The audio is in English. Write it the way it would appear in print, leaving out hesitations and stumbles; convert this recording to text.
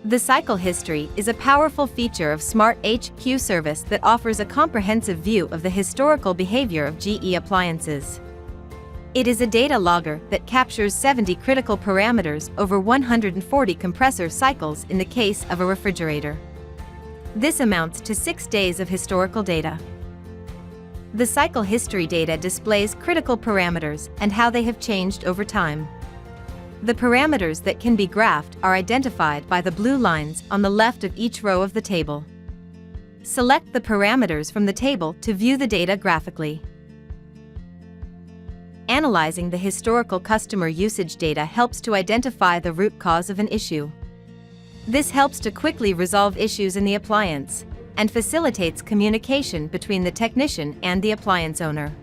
The cycle history is a powerful feature of SmartHQ service that offers a comprehensive view of the historical behavior of GE appliances. It is a data logger that captures 70 critical parameters over 140 compressor cycles in the case of a refrigerator. This amounts to 6 days of historical data. The cycle history data displays critical parameters and how they have changed over time. The parameters that can be graphed are identified by the blue lines on the left of each row of the table. Select the parameters from the table to view the data graphically. Analyzing the historical customer usage data helps to identify the root cause of an issue. This helps to quickly resolve issues in the appliance and facilitates communication between the technician and the appliance owner.